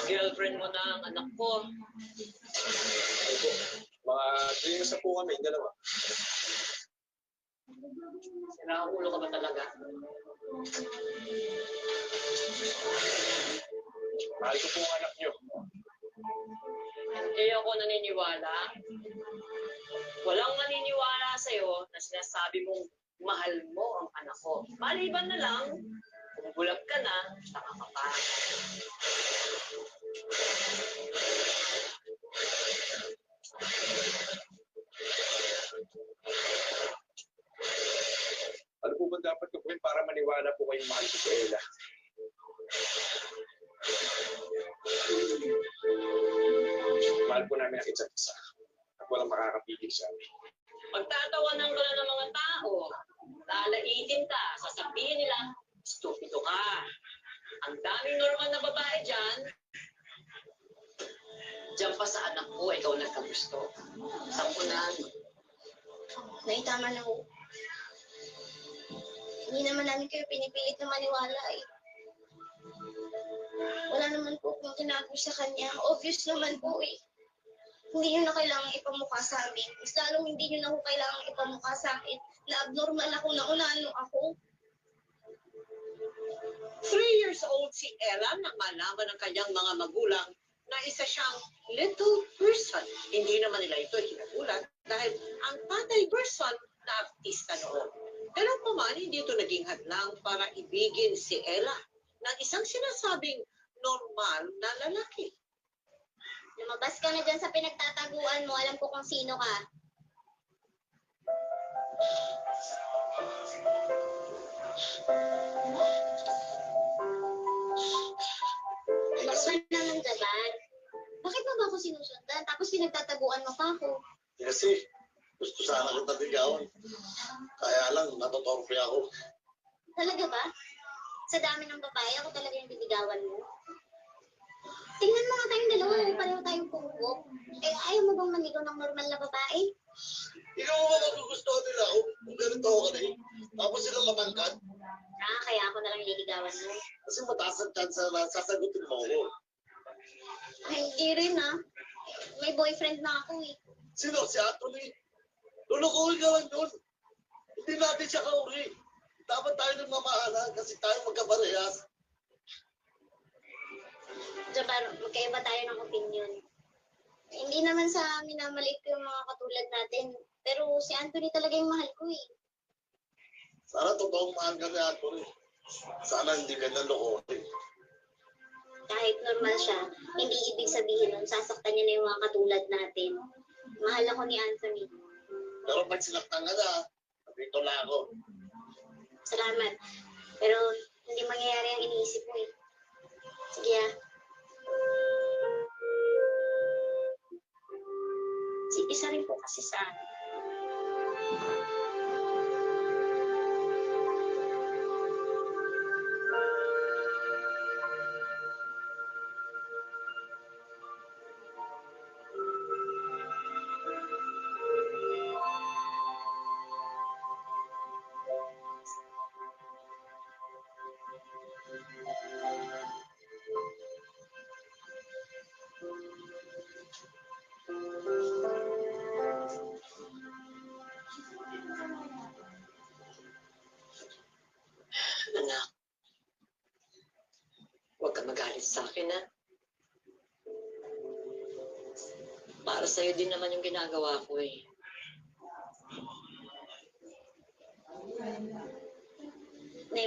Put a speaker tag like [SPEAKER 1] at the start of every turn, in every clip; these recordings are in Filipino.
[SPEAKER 1] Girlfriend mo na ang anak ko.
[SPEAKER 2] Mga 3 years na po kami, dalawa.
[SPEAKER 1] Sira ulo ka ba talaga?
[SPEAKER 2] Mahal ko po ang anak niyo.
[SPEAKER 1] Hindi ako naniniwala. Walang maniniwala sa'yo na sinasabi mong mahal mo ang anak ko. Maliban na lang, kung bulag ka na, tanga ka pa.
[SPEAKER 2] Ano po ba dapat gawin para maniwala po kayong mahal ko si Ella? Mahal po namin ang isa't isa. At walang makakapigil sa amin.
[SPEAKER 1] Pagtatawanan ka na ng mga tao, lalaitin ka, sasabihin nila, stupido ka. Ang daming normal na babae dyan, dyan pa sa anak ko, ikaw nagkagusto. Sampunan.
[SPEAKER 3] Nay, tama na ho. Hindi naman namin kayo pinipilit na maniwala eh. Wala naman po kung tinago sa kanya. Obvious naman po eh. Hindi nyo na kailangang ipamukha sa amin. Mas lalong hindi nyo na ho kailangang ipamukha sa akin na abnormal ako na unano ako.
[SPEAKER 1] 3 years old si Ella nang malaman ng kanyang mga magulang na isa siyang little person. Hindi naman nila ito hinagulan dahil ang tatay person na artista noon. Pero paman, hindi ito naging hadlang para ibigin si Ella ng isang sinasabing normal na lalaki.
[SPEAKER 3] Lumabas ka na dyan sa pinagtataguan mo. Alam ko kung sino ka. Ano ka naman dyan? Bakit mo ba ako sinusundan? Tapos pinagtataguan mo pa ako.
[SPEAKER 4] Kasi gusto sana kita bigawan. Kaya lang, natotorpe ako.
[SPEAKER 3] Talaga ba? Sa dami ng babae, ako talaga yung bibigawan mo. Tingnan mo nga tayong dalawa, pareho tayong punggo. Eh, ayaw mo bang manigaw ng normal na babae?
[SPEAKER 4] Ikaw ba magugustuhan nila ako kung ganito ako kanina? Tapos sila matangkad?
[SPEAKER 3] Kaya ako na lang liligawan mo.
[SPEAKER 4] Kasi mataas ang chance na sasagutin mo ako.
[SPEAKER 3] Ay, hindi rin May boyfriend na ako eh.
[SPEAKER 4] Sino? Si Anthony? Lulukuhin ka lang doon. Hindi natin siya kauri. Dapat tayo nang mamahalan kasi tayo magkaparehas.
[SPEAKER 3] Jabar, magkaiba tayo ng opinion. Hindi naman sa minamaliit ko yung mga katulad natin. Pero si Anthony talaga yung mahal ko eh.
[SPEAKER 4] Sana totoong mahal ka ni Anthony. Sana hindi ka nalukuhin.
[SPEAKER 3] Kahit normal siya, hindi ibig sabihin nun, sasaktan niya na yung mga katulad natin. Mahal ako ni Anthony.
[SPEAKER 4] Pero pag sinaktan ka na, dito na ako.
[SPEAKER 3] Salamat. Pero hindi mangyayari ang iniisip mo eh. Sige Isa rin po kasi sa
[SPEAKER 1] Anak, huwag ka magalit sa akin, ha? Para sa'yo din naman yung ginagawa ko, eh.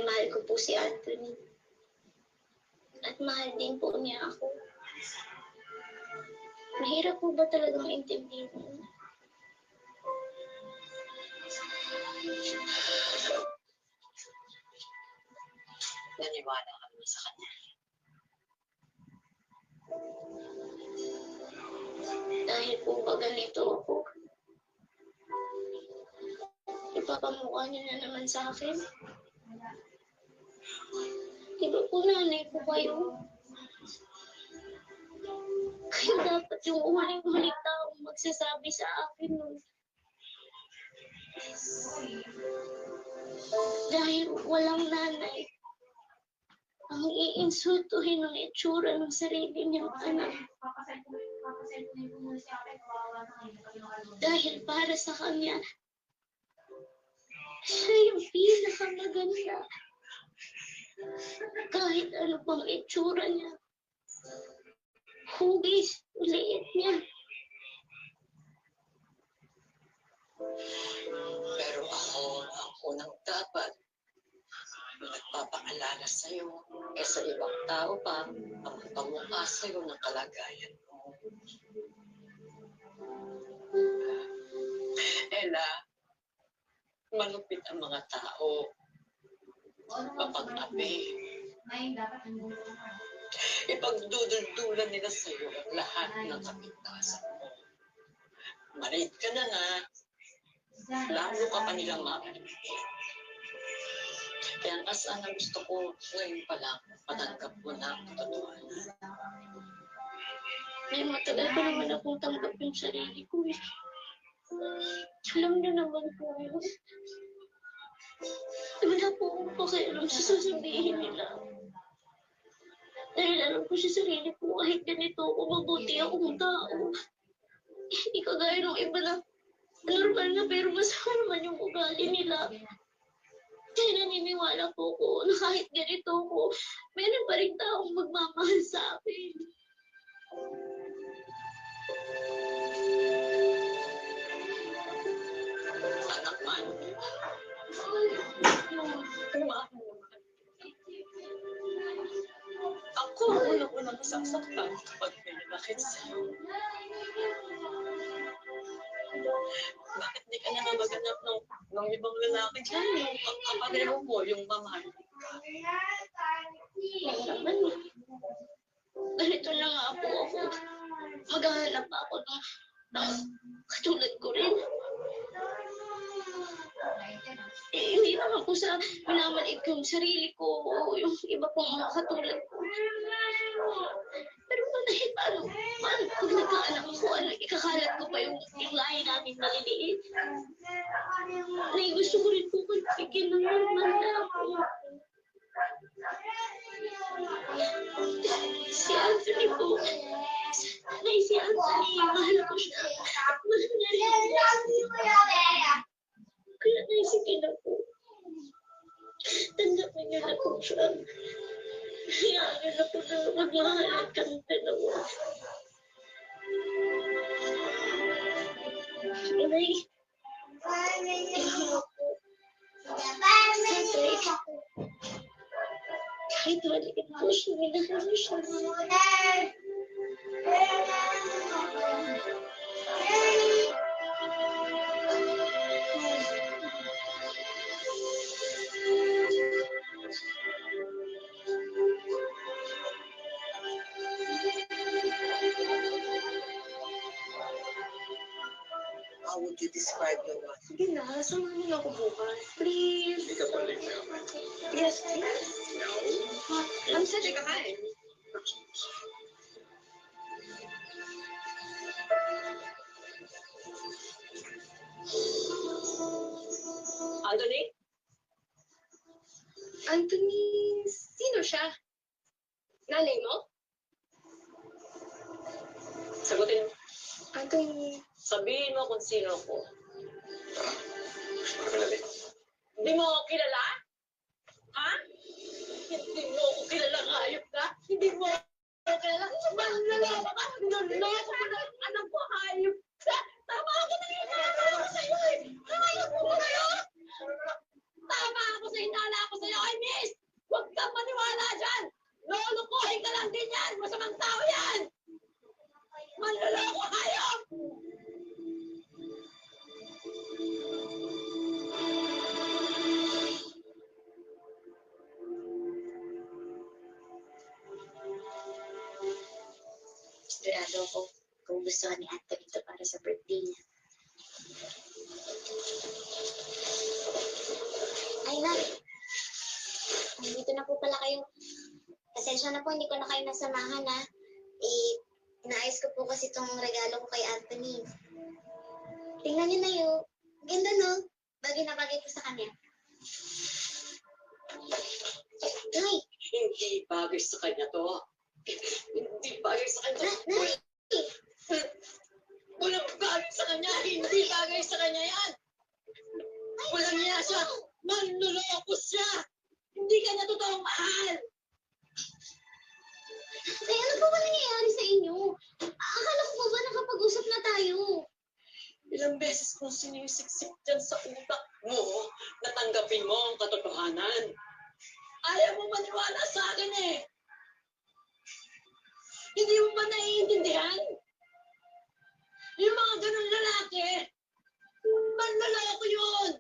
[SPEAKER 3] Mahal ko po si Anthony. At mahal din po niya ako. Mahirap po ba talagang intindihin?
[SPEAKER 1] Naniwala ka naman sa kanya.
[SPEAKER 3] Dahil po ba ganito ako? Ipapamukha niyo na naman sa akin? Di ba po nanay ko kayo? Kayo dapat yung huling-huling taong magsasabi sa akin nun. Dahil walang nanay, ang iinsultuhin ng itsura ng sarili niyang anak. Dahil para sa kanya, siya yung pinakamaganda. Kahit ano pang itsura niya. Hugis, liit niya.
[SPEAKER 1] Pero ako ang unang dapat nagpapaalala sa'yo sa ibang tao pa ang pamukha sa'yo ng kalagayan mo. Ella, malupit ang mga tao kapag api. Ipagduduldulan nila sa'yo ang lahat ng kapintasan mo. Maliit ka na nga, lalo ka pa nilang makakalimutin. Kaya nga sana gusto ko ngayon pa lang matanggap mo na ang katotohanan.
[SPEAKER 3] May matagal pa naman akong tanggap yung sarili ko eh. Alam niyo naman po yun. Wala po akong pakialam sa sasabihin nila. Dahil alam ko sa sarili ko kahit ganito ako, mabuti akong tao. Hindi kagaya ng iba na normal na pero masama naman yung ugali nila. Kaya naniniwala po ko na kahit ganito ko, meron pa rin taong magmamahal sa akin.
[SPEAKER 1] Anak man, ako ang unang-unang masasaktan kapag may nalakit sa'yo. Bakit di ka na nga maghanap ng ibang lalaki dyan? Yung kapareho mo, yung mamahalin ka.
[SPEAKER 3] Yan naman eh. Ganito na nga po ako. Maghahanap ako ng katulad ko rin. Hindi naman ako sa minamaliit ko yung sarili ko o yung iba pong mga katulad ko. Pero dahil paano pag nagkaanak ko, ikakalat ko pa yung lahi namin maliliit. Gusto ko rin po magpigil ng normal na ako. Si Anthony po, si Anthony, mahal ko siya. Mahal niya rin ako. Kaya naisipin ako. Tanggapin niyo na po siya. Hayaan niyo na po na magmahalan kami dalawa. Inay, ikaw po. Siyempre, kahit maliit po siya, minahal siya.
[SPEAKER 1] How would you describe your life?
[SPEAKER 3] Sige na, samahan niyo ako bukas. Please.
[SPEAKER 2] Hindi ka balik na ako.
[SPEAKER 3] Yes, please. I'm such a guy.
[SPEAKER 1] Anthony?
[SPEAKER 3] Anthony, sino siya? Nanay mo?
[SPEAKER 1] Sagutin mo.
[SPEAKER 3] Anthony,
[SPEAKER 1] Sabihin mo kung sino ko.
[SPEAKER 2] Tara, gusto ko na balik.
[SPEAKER 1] Hindi mo ako kilala? Ha? Hindi mo ako kilala, hayop ka? Hindi mo ako kilala? Manloloko ka? Niloloko mo na ang anak ko, hayop ka? Tama ako na yung inaalala ko sa'yo eh! Hayop mo ba kayo? Tama ako sa inaalala ko sa'yo, ay miss! Huwag kang maniwala dyan! Lolokohin ka lang din yan! Masamang tao yan! Manloloko, hayop!
[SPEAKER 3] sigurado ako kung gusto ni Anthony ito para sa birthday niya. Ay, na. Nandito na po pala kayo. Pasensya na po, hindi ko na kayo nasamahan, ha. Eh, Inaayos ko po kasi itong regalo ko kay Anthony. Tingnan niyo na yun. Ganda, no? Bagay na bagay po sa kanya. Nay!
[SPEAKER 1] Hindi bagay sa kanya to. Hindi bagay sa kanya.
[SPEAKER 3] Nay!
[SPEAKER 1] Walang bagay sa kanya. Hindi bagay sa kanya yan. Walang niya siya. Manluloko siya. Hindi ka niya totoong mahal.
[SPEAKER 3] Nay, ano po ba nangyayari sa inyo? Akala ko po ba nakapag-usap na tayo?
[SPEAKER 1] Ilang beses kong sinisiksik dyan sa utak mo, natanggapin mo ang katotohanan. Ayaw mo maniwala sa akin eh. Hindi mo ba naiintindihan? Yung mga ganun lalaki, manloloko yun.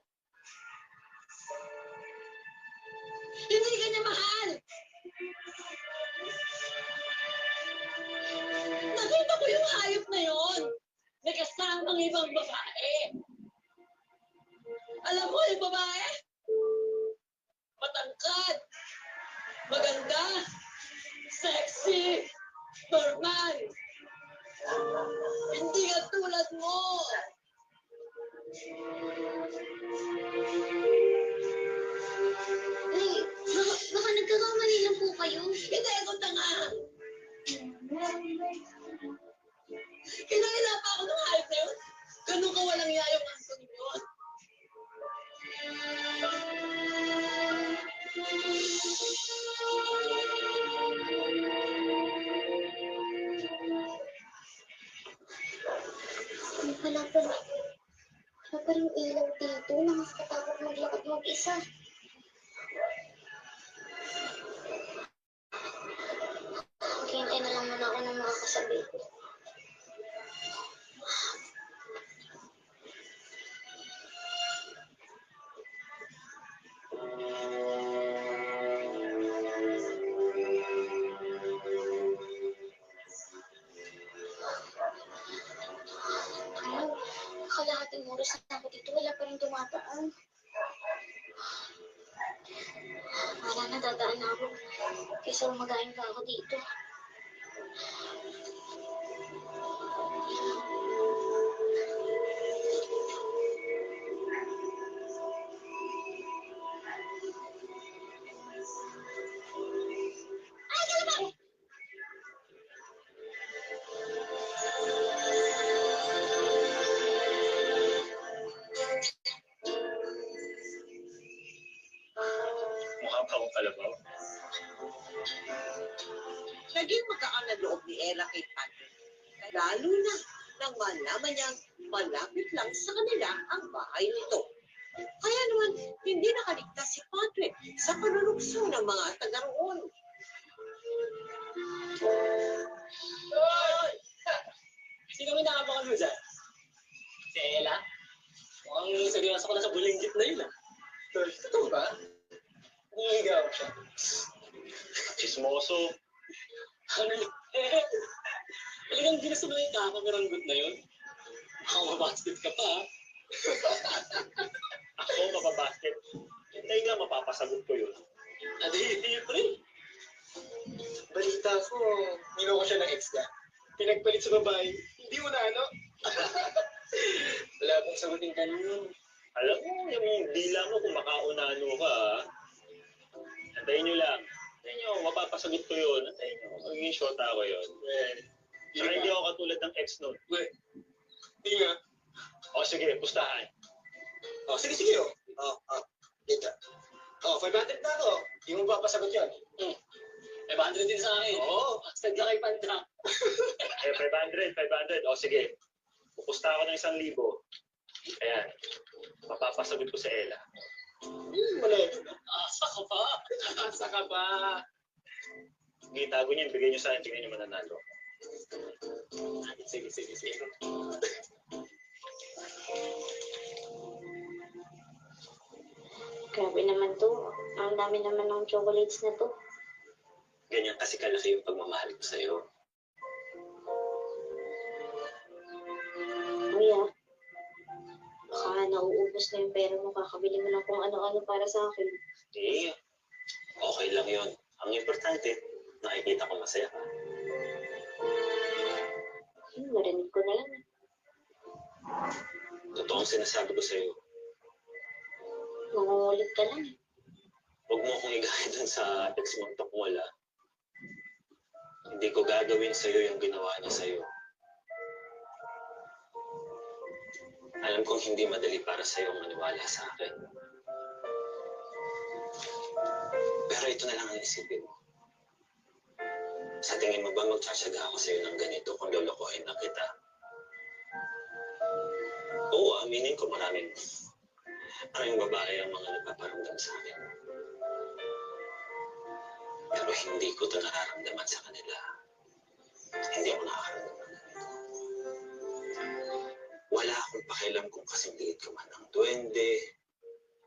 [SPEAKER 1] Hindi ka niya mahal. Nakita ko yung hayop na yon. May kasamang ibang babae. Alam mo yung babae? Matangkad, maganda, sexy, normal. Hindi ka tulad mo.
[SPEAKER 3] Nay, baka nagkakamali lang po kayo.
[SPEAKER 1] Hindi ako tanga. Kinakila pa ako ng hayop na yun. Ganun ka walang yayong Anthony yun.
[SPEAKER 3] Ano pala pala? Wala pa rin ilaw dito. Nakakatakot maglakad mag-isa. Maghihintay na lang muna ako ng mga kasabi ko. Ano? Kalahating oras na ako dito. Wala pa rin dumadaan. Wala na, dadaan na ako. Kaysa umagain pa ako dito. Ay, kalabaw!
[SPEAKER 2] Mukha pa akong kalabaw.
[SPEAKER 1] Naging magkaan na loob ni Ella kay Patrick. Lalo na nang malaman niyang malapit lang sa kanila ang bahay nito. Kaya naman, hindi nakaligtas si Patrick sa panunukso ng mga taga roon.
[SPEAKER 2] Hoy! Sino may nakabangan mo dyan? Si Ella? Mukhang seryoso ko na sa bulinggit na yun ah. Totoo ba? Nangigaw siya. Chismoso. Ano yun? Talagang ginusto mo yung kakameranggot na yun? Ako mabasket ka pa ah. Ako mababasket. Hintayin nga mapapasagot ko yun. Hindi pre. Balita ko, niloko siya ng ex niya. Pinagpalit sa babae. Hindi mo na ano? Wala pong sagutin ka nun. Alam mo, yung dila mo kung makaunano ka, antayin nyo lang. Antayin nyo, mapapasagot ko yun. Antayin nyo, magiging shota ako yun. Saka hindi ako katulad ng ex nun. Hindi nga. O sige, pustahan. O sige, sige o. Dito. O, 500 na ako. Hindi mo papasagot yun. 500 din sa akin. Oo. Stag ka kay Panta. 500. O sige. Pupusta ako ng 1,000. Ayan. Mapapasagot ko sa Ella. Malapit na. Asa ka pa. Asa ka pa. Sige, tago niyo. Bigay niyo sa akin. Tingnan niyo mananalo. Sige.
[SPEAKER 3] Grabe naman to. Ang dami naman ng chocolates na to.
[SPEAKER 2] Ganyan kasi kalaki yung pagmamahal ko sa'yo.
[SPEAKER 3] Kuya, baka nauubos na yung pera mo. Kakabili mo lang kung ano-ano para sa akin.
[SPEAKER 2] Eh, okay lang yun. Ang importante, nakikita ko masaya ka.
[SPEAKER 3] narinig ko na lang.
[SPEAKER 2] Totoo ang sinasabi ko sa'yo.
[SPEAKER 3] Nangungulit ka lang.
[SPEAKER 2] Huwag mo akong igaya dun sa ex mong tukwal, ah. Hindi ko gagawin sa'yo yung ginawa niya sa'yo. Alam kong hindi madali para sa'yo maniwala sa akin. Pero ito na lang ang isipin mo. Sa tingin mo ba magtsatsaga ako sa'yo ng ganito kung lolokohin na kita? Oo, aminin ko maraming babae ang mga nagpaparamdam sa akin. Pero hindi ko ito nararamdaman sa kanila. Hindi ako nakakaramdaman ng ganito. Wala akong pakialam kung kasing liit ka man ng duwende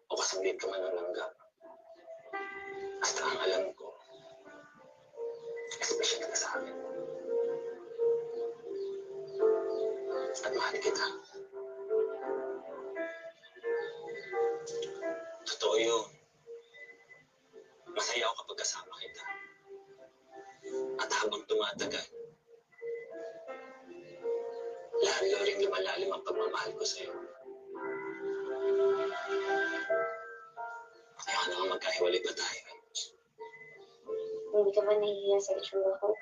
[SPEAKER 2] o kasing liit ka man ng langgam. Basta ang alam ko, espesyal ka sa akin. At mahal kita. Totoo yun. Masaya ako kapag kasama kita. At habang tumatagal, lalo rin lumalalim ang pagmamahal ko sa'yo. Kaya ka naman magkahiwalay pa tayo.
[SPEAKER 3] Hindi ka ba nahihiya sa itsura ko?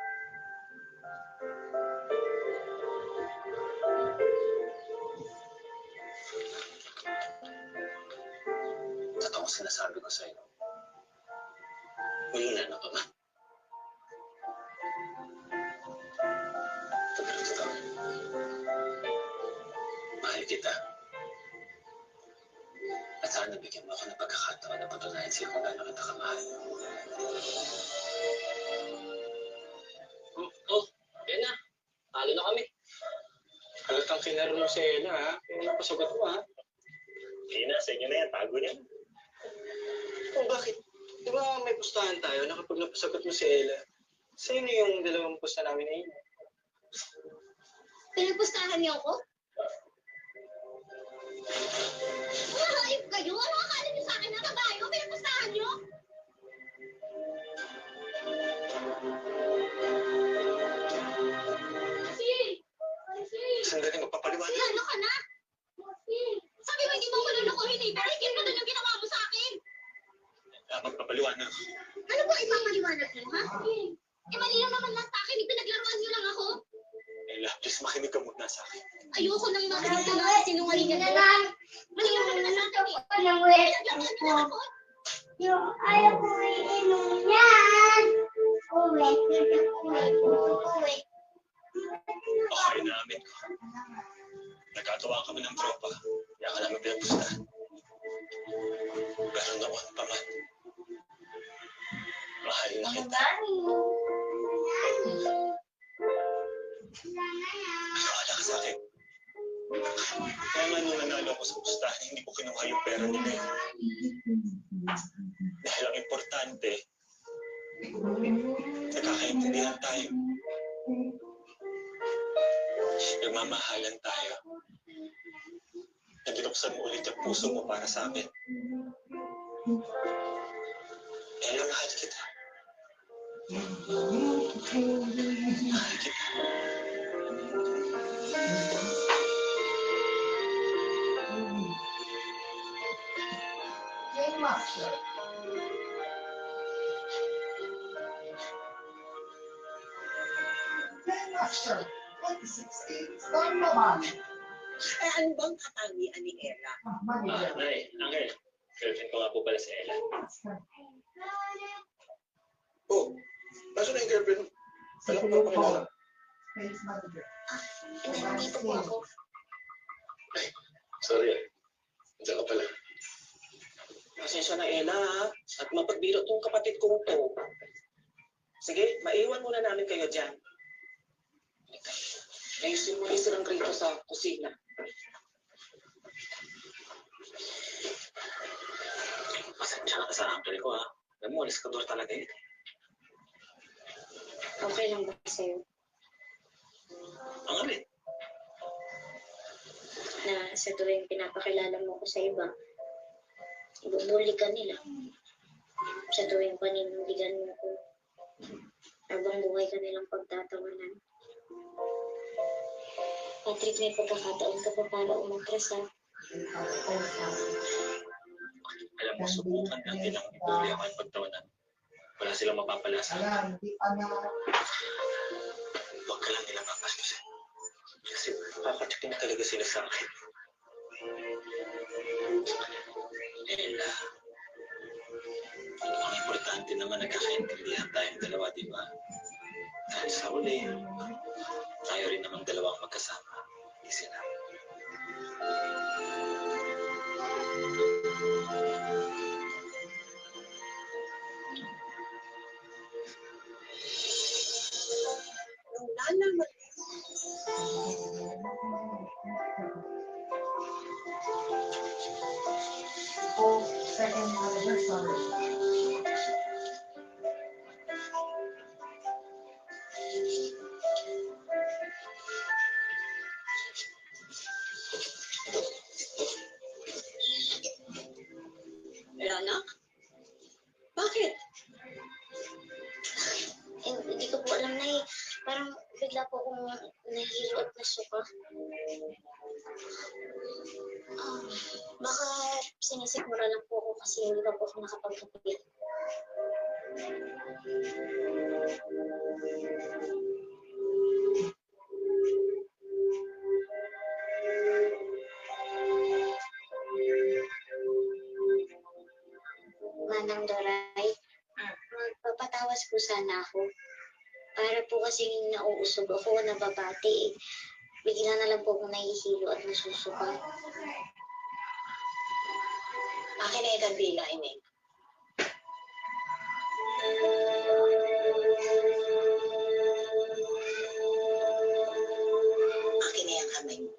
[SPEAKER 2] Totoo ang sinasabi ko sa'yo. Mahina na ka ba? Pero totoo. Mahal kita. At sana bigyan mo ako ng pagkakataon na patunayan sa'yo kung gaano kita kamahal.
[SPEAKER 5] Oh, yan na. Talo na kami.
[SPEAKER 2] Halatang kinaro mo si Ella, ha? Kaya napasagot mo, ha? Hindi na, sa inyo na yan. Tago niya.
[SPEAKER 5] Oh, bakit? Di ba may pustahan tayo na kapag napasagot mo si Ella? Sino yung dalawang pusta namin na yun?
[SPEAKER 3] Pinagpustahan niyo ako? Mga hayop kayo? Ano akala niyo sa akin na kabayo? Pinagpustahan niyo?
[SPEAKER 2] Sandali, magpapaliwanag.
[SPEAKER 3] Ano ka na? Sabi mo hindi mo ako lulukuhin eh, pero hindi mo doon yung ginawa mo sa akin.
[SPEAKER 2] Magpapaliwanag.
[SPEAKER 3] Ano ba ipapaliwanag mo, ha? Eh, mali lang naman lang sa akin, ipinaglaruan niyo lang ako.
[SPEAKER 2] Ella, please makinig ka muna sa akin.
[SPEAKER 3] Ayoko nang makinig ka na sinungalingan mo. Mali lang naman lang sa akin, ipinaglaruan niyo lang ako.
[SPEAKER 6] Yung ayaw ko iinom yan. Uwi. Uwi.
[SPEAKER 2] Okay, naamin ko. Nagkatawa kami ng tropa. Kaya ka namin pinapustahan. Pero noon pa man, mahal na kita. Wala ka sa akin. Kaya nga nung nanalo ako sa pustahan, hindi ko kinuha yung pera nila. Dahil ang importante, nagkakaintindihan tayo. Nagmamahalan tayo. Nabinuksan mo ulit yung puso mo para sa akin. Ella, mahal kita. Mahal kita.
[SPEAKER 7] Master 2016 Star naman.
[SPEAKER 1] Eh, ano bang katangian ni Ella?
[SPEAKER 2] Nay, Angel. Girlfriend ko nga po pala si Ella.
[SPEAKER 4] Oh, nasaan na yung girlfriend mo? Alam ko na pakilala.
[SPEAKER 7] Space Manager.
[SPEAKER 3] Nandito po ako.
[SPEAKER 2] Sorry, Diyan ka pala.
[SPEAKER 5] Pasensya na, Ella, ha? At mapagbiro tong kapatid kong to. Sige, maiwan muna namin kayo dyan. Ayusin mo yung silang rito sa kusina.
[SPEAKER 2] Pasensya na ka sa Angel ko, ha? Alam mo, aliskador talaga yun.
[SPEAKER 3] Okay lang ba sa'yo?
[SPEAKER 2] Ang alin?
[SPEAKER 3] Na sa tuwing pinapakilala mo ko sa iba, ibubuli ka nila. Sa tuwing paninindigan mo ko, habang buhay ka nilang pagtatawanan. Patrick, may pagkakataon ka pa para umatras ha.
[SPEAKER 5] Alam mo, subukan lang nilang ipuli ako ang pagtawanan. Wala silang mapapala sa akin.
[SPEAKER 7] Alam, hindi pa na.
[SPEAKER 5] Huwag ka lang nilang papastusin. Kasi makakatikin talaga sila sa akin. Ella, ang importante naman nagkakaintindihan tayong dalawa, di ba? Dahil sa uli, tayo rin namang dalawang magkasama. Hindi sila.
[SPEAKER 1] Nung nalaman
[SPEAKER 7] Oh, second anniversary.
[SPEAKER 1] anak, bakit?
[SPEAKER 3] Hindi ko po alam na parang bigla po akong nahihilo at nasuka. Baka sinisikmura lang po ako kasi hindi pa po ako nakapagkapit. Manang Doray, magpapatawas po sana ako. Para po kasing nauusog ako, nababati. Bigla na lang po akong nahihilo at nasusuka.
[SPEAKER 1] Akin na yung kandila, Ining. Akin na yung kamay mo.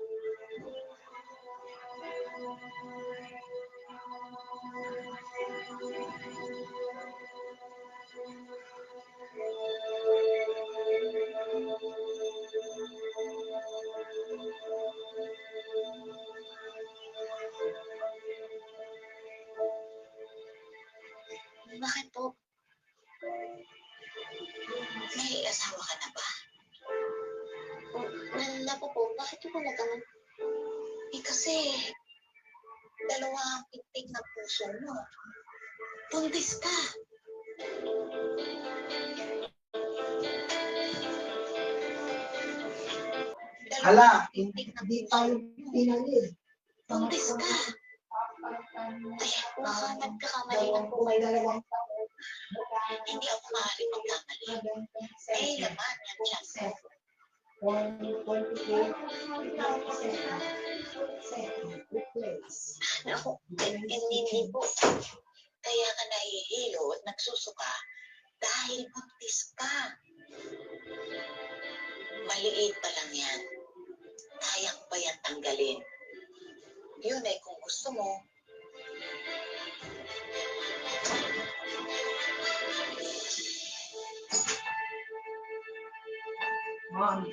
[SPEAKER 3] Bakit po?
[SPEAKER 1] May asawa ka na ba?
[SPEAKER 3] Nalala po po, bakit po nagkaman?
[SPEAKER 1] Kasi dalawa ang pitik na puso mo. Buntis ka.
[SPEAKER 7] Hala, hindi tayo pinalid.
[SPEAKER 1] Buntis ka.
[SPEAKER 3] Ay, baka nagkakamali lang po
[SPEAKER 7] May
[SPEAKER 3] kayo.
[SPEAKER 7] dalawang taon.
[SPEAKER 1] Hindi ako maaaring magkamali. Eh, laman yan siya.
[SPEAKER 7] 128, replace.
[SPEAKER 3] Ako, hindi po.
[SPEAKER 1] Kaya ka nahihilo at nagsusuka dahil buntis ka. Maliit pa lang yan. Kayang pa yan tanggalin. Yun ay kung gusto mo.
[SPEAKER 7] Mom.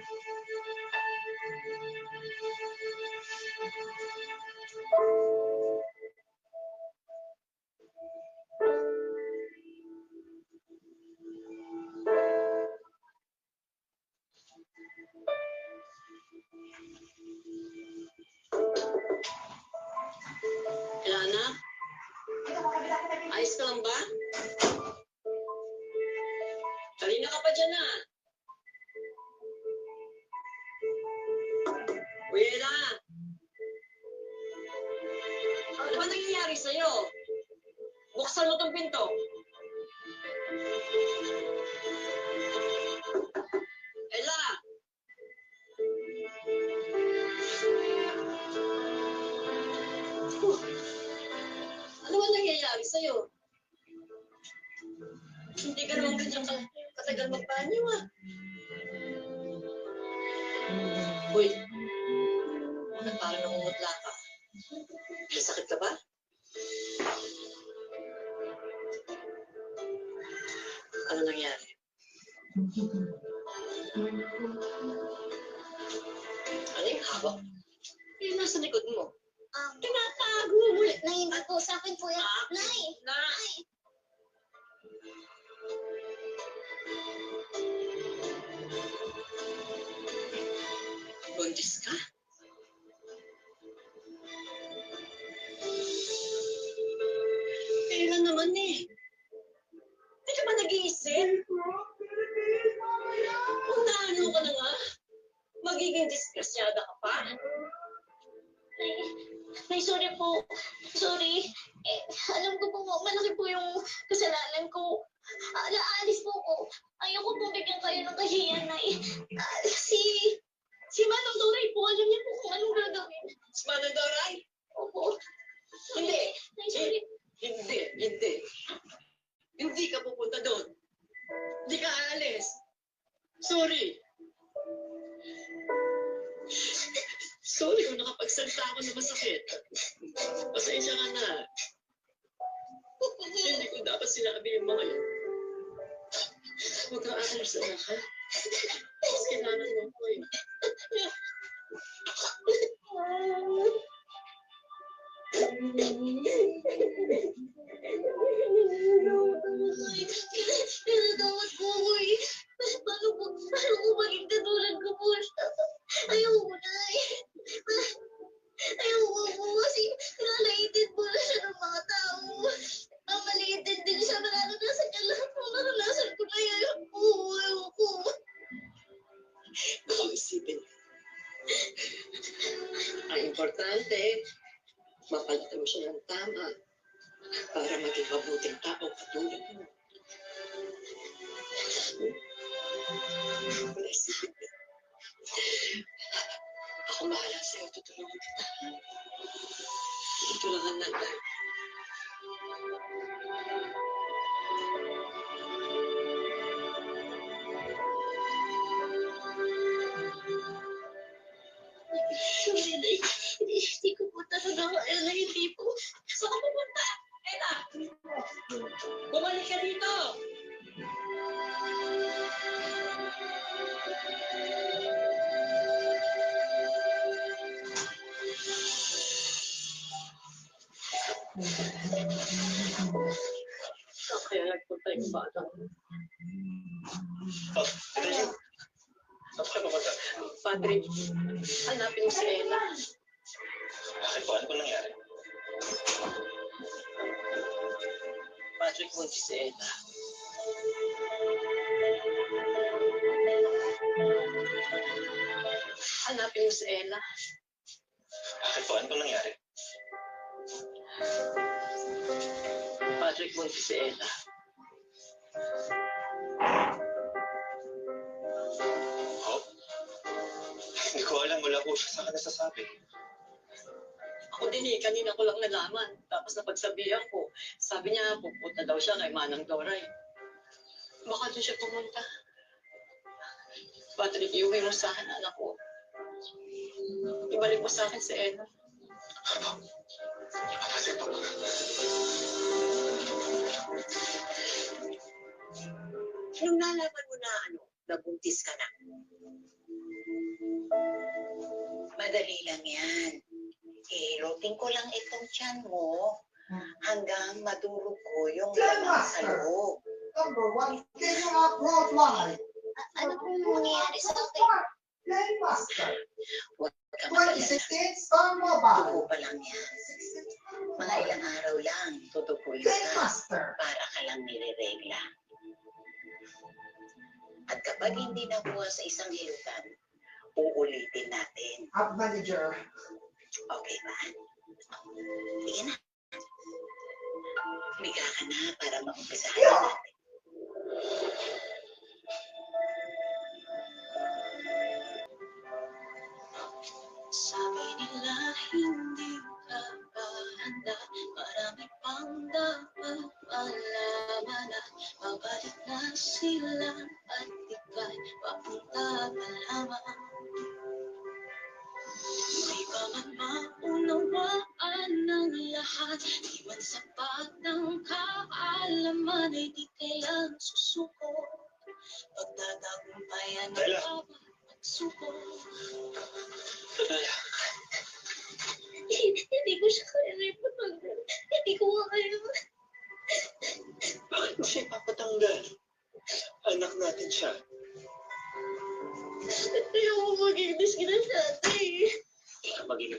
[SPEAKER 1] Lana? Ayos ka lang ba? Kanina ka pa dyan ah. Wala. Ano ba nangyayari sa'yo? Buksan mo tong pinto. Ella! Ano ba nangyayari sa'yo? Hindi ka naman ganyan katagal magbanyo ah. Uy, bakit parang namumutla ka? May sakit ka ba? Ano nangyari? Ano yung hawak? Yung nasa likod mo. Tinatago mo eh.
[SPEAKER 3] Nay, hindi po. Sa akin po yan. Nay!
[SPEAKER 1] Na! Buntis ka? Kailan naman eh? Hindi ka ba nag-iisip? Puntahan mo ka na nga. Magiging disgrasyada ka pa.
[SPEAKER 3] Nay, sorry po. Sorry. Alam ko po, malaki po yung kasalanan ko. Aalis po ko. Ayoko po bigyan kayo ng kahiyan, Nay. Si Manong Doray po, alam niya po kung anong gagawin.
[SPEAKER 1] Si Manang Doray?
[SPEAKER 3] Opo.
[SPEAKER 1] Hindi.
[SPEAKER 3] Nay, sorry.
[SPEAKER 1] Hindi. Hindi ka pupunta doon. Hindi ka aalis. Sorry. Sorry kung nakapagsalita ako na masakit. Pasensya ka na. Hindi ko dapat sinabi yung mga yun. Huwag kang aalis na ha. Mas kailangan mo ko eh.
[SPEAKER 3] Pinatawad po ako eh. Paano ko maging katulad ko po siya? Ayoko na eh. Ayoko po kasi nalaitin po na siya ng mga tao. Maliitin din siya. Naranasan niya lahat po. Naranasan ko na yan. Ayoko.
[SPEAKER 1] Baka isipin. Ang importante, mapalitan mo siya ng tama para maging mabuting tao katulad mo. Wala isipin mo. Ako bahala sa'yo, tutulungan kita. Tutulungan natin.
[SPEAKER 3] Sorry, Nay. Hindi ko po talaga kaya na hindi po.
[SPEAKER 1] Saan ka pupunta? Ella! Bumalik ka dito! Kaya nagpunta yung bata.
[SPEAKER 2] Oh, ito siya. Saan siya pupunta?
[SPEAKER 1] Padre, hanapin mo si Ella.
[SPEAKER 2] Bakit po? Ano po nangyari?
[SPEAKER 1] Patrick, buntis si Ella. Hanapin mo si Ella.
[SPEAKER 2] Bakit po? Ano po nangyari?
[SPEAKER 1] Patrick, buntis si Ella.
[SPEAKER 2] Oh? Hindi ko alam. Wala po siya sa akin nasasabi.
[SPEAKER 1] Ako din eh, kanina ko lang nalaman. Tapos napagsabihan ko, sabi niya, pupunta daw siya kay Manang Doray. Baka doon siya pumunta. Patrick, iuwi mo sa akin, anak ko. Ibalik mo sa akin si Ella.
[SPEAKER 2] Kasi po.
[SPEAKER 1] Nung nalaman mo na, nabuntis ka na.
[SPEAKER 8] Madali lang yan. Iroting ko lang itong tiyan mo hanggang madurog ko yung lamang sa loob.
[SPEAKER 7] Number one, can you upload live?
[SPEAKER 3] Ano pong mangyayari sa akin?
[SPEAKER 7] Playmaster.
[SPEAKER 8] Huwag ka magalala.
[SPEAKER 7] 2016 Star Mobile.
[SPEAKER 8] Tubo pa lang yan. Mga ilang araw lang, tutupuin ka
[SPEAKER 7] Playmaster.
[SPEAKER 8] para ka lang nireregla. At kapag hindi nakuha sa isang hilutan, uulitin natin.
[SPEAKER 7] App Manager.
[SPEAKER 8] Okay ba? Sige na. Miga ka na para maumpisahan na natin.
[SPEAKER 3] Sabi nila hindi ka pa handa. Marami pang dapat malaman na babalik na sila at ika'y papunta pa lamang. Di ba man maunawaan ng lahat? Di man sapat ng kaalaman ay di kailang susuko. Pagtatagumpayan ng
[SPEAKER 2] Bella.
[SPEAKER 3] bawat pagsubok.
[SPEAKER 2] Totoo.
[SPEAKER 3] Hindi ko siya kaya ipatanggal. Hindi ko kaya.
[SPEAKER 2] Bakit mo siya ipapatanggal? Anak natin siya.
[SPEAKER 3] Ayaw mo maging disgrasya.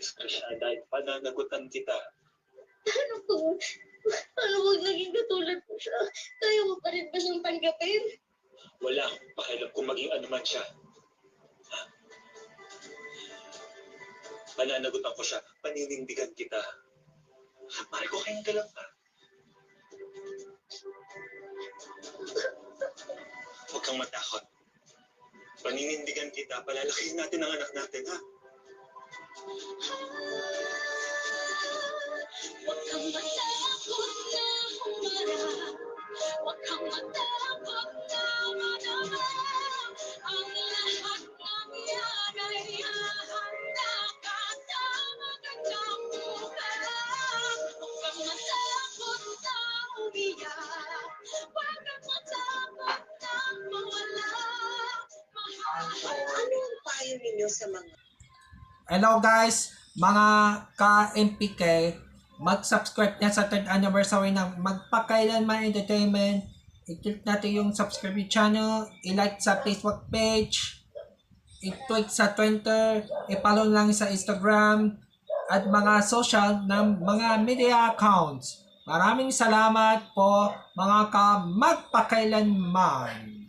[SPEAKER 5] Tricia, dahil pananagutan kita.
[SPEAKER 3] Ano wag naging katulad ko siya? Kaya mo pa rin ba siyang tanggapin?
[SPEAKER 5] Wala akong pakialam kung maging ano man siya. Ha? Pananagutan ko siya, paninindigan kita. Mariko, kayong ka lang ha. Huwag kang matakot. Paninindigan kita, palalakihin natin ang anak natin, ha?
[SPEAKER 3] Huwag kang matakot na humarap. Huwag kang matakot na madama. Ang lahat ng yan ay hahanda ka sa magandang bukas. Huwag kang matakot na umiyak. Huwag kang matakot na mawala.
[SPEAKER 8] Anong payo ninyo sa mga
[SPEAKER 9] Hello guys, mga ka-MPK, mag-subscribe na sa 3rd anniversary ng Magpakailanman Entertainment. I-click natin yung subscribe channel, i-like sa Facebook page, i-tweet sa Twitter, i-follow lang sa Instagram, at mga social ng mga media accounts. Maraming salamat po mga ka-Magpakailanman.